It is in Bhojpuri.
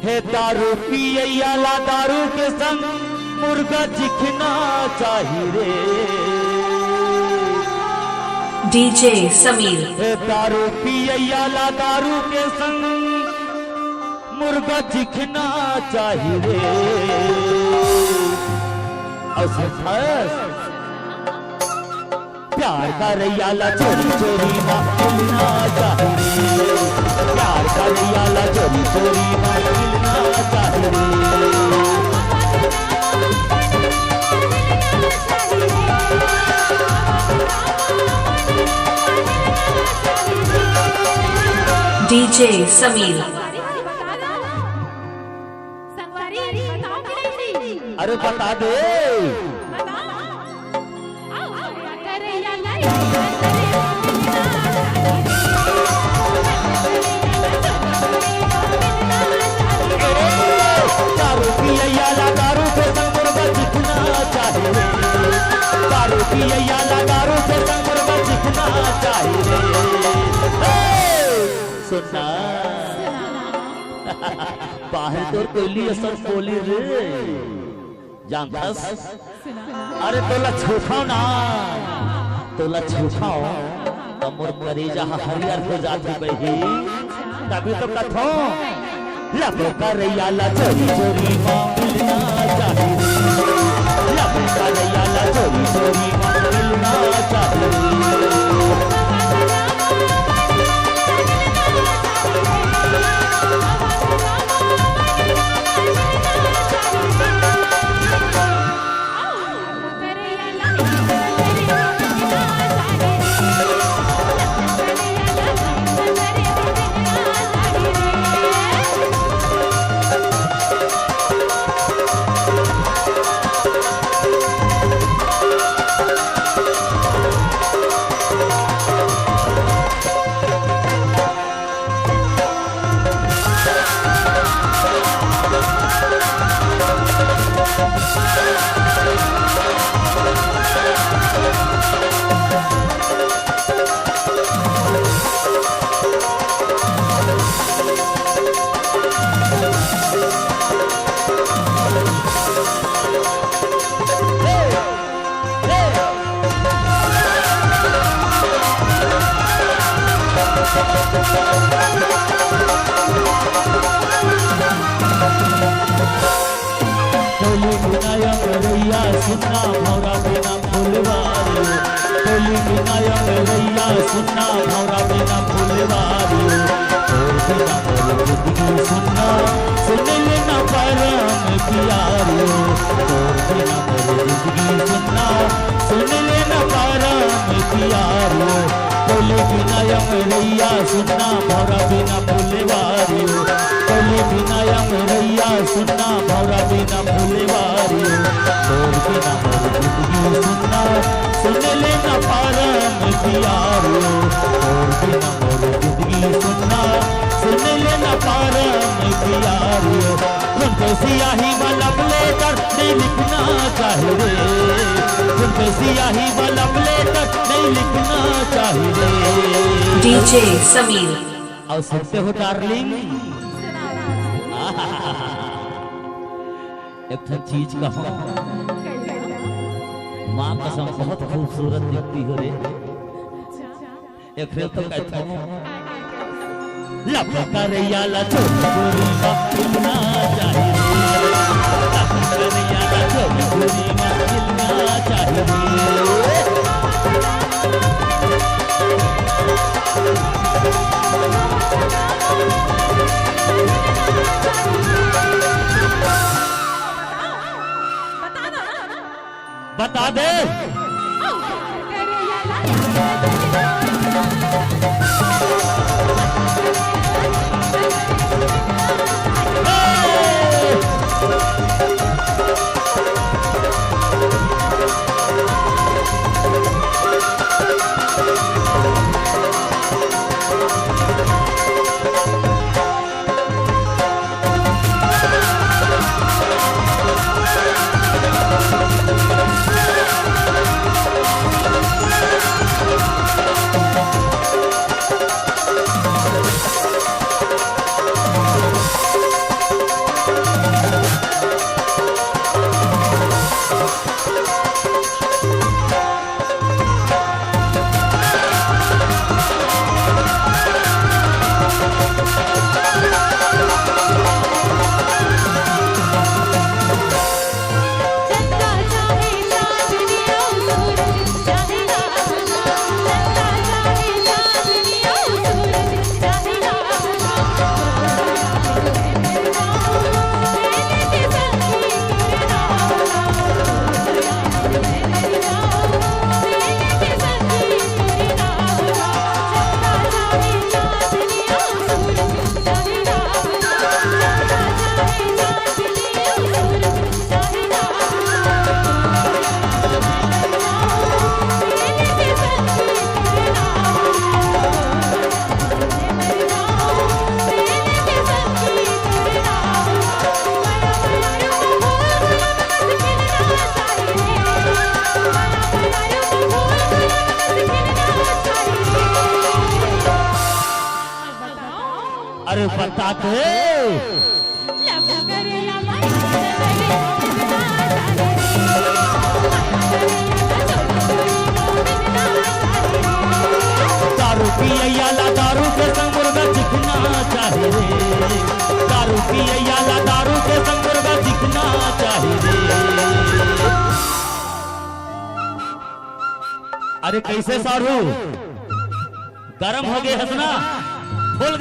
है दारू पिए याला दारू के संग मुर्गा चिखना चाहिए रे। डीजे समीर। है दारू पिए याला दारू के संग मुर्गा चिखना चाहिए रे। प्यार का रैयाला चोरी चोरी ना मिलना चाहिए। प्यार का रैयाला चोरी चोरी ना मिलना चाहिए। डीजे समीर। अरे बता दे। दारू पिए याला दारू के संग मुर्गा चिखना चाहिए। दारू पिए याला दारू के संग मुर्गा चिखना चाहिए। सुनना बाहर तो कोयली असर कोली रे जानतास। अरे तोला छूखाओ ना तोला छूखाओ तो मोर करेजा हरियर हो जाती बही। तभी तो कथो लबो का रैयाला चोरी चोरी मिलना चाहिए। लबो का रैयाला चोरी चोरी मिलना चाहिए। सुनना भौरा बिना फूलवारी। टोली बिना रैया सुनना भौरा बिना फूलवारी। तोर बिना मोर जिंदगी सुनना सुन लेना परम प्यारी। तोर बिना मोर जिंदगी सुनना सुन लेना परम प्यारी। टोली बिना रैया सुनना भौरा बिना फूलवारी। टोली बिना रैया सुनना भौरा बिना फूलवारी। तोर बिना मोर जिंदगी सुनना सुन लेना परम प्यारी। तोर बिना मोर जिंदगी सुनना सुन लेना परम प्यारी। तुमको सियाही वाला लेटर नहीं लिखना चाहिए। तुमको सियाही वाला लेटर नहीं लिखना चाहिए। डीजे समीर। और सुनते हो डार्लिंग एक चीज कहो माँ कसम बहुत खूबसूरत दिखती हो रे। एक तो कहता हूँ लपका करैयाला चोरी चोरी मिलना चाहिए। लपका करैयाला चोरी चोरी मिलना चाहिए। बता दे। अरे बता दे दारू पिया दारू के संग मुर्गा चिकना चाहे रे, दारू पिया दारू के संग मुर्गा चिकना चाहे रे। अरे कैसे साढ़ू गरम हो गए हंसना फुल